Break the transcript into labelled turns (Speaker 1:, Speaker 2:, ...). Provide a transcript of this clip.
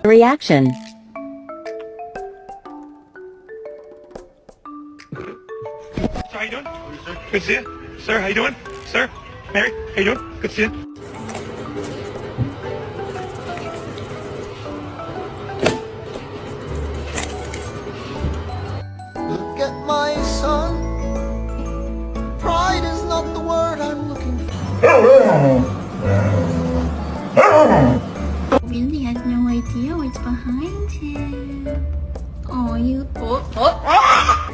Speaker 1: Reaction.
Speaker 2: Sir, how you doing? Good to see you. Sir, how you doing? Sir, Mary, how you doing? Good to see you.
Speaker 3: Look at my son. Pride is not the word I'm looking for.
Speaker 4: Really has no idea what's behind him. Oh, you. Oh.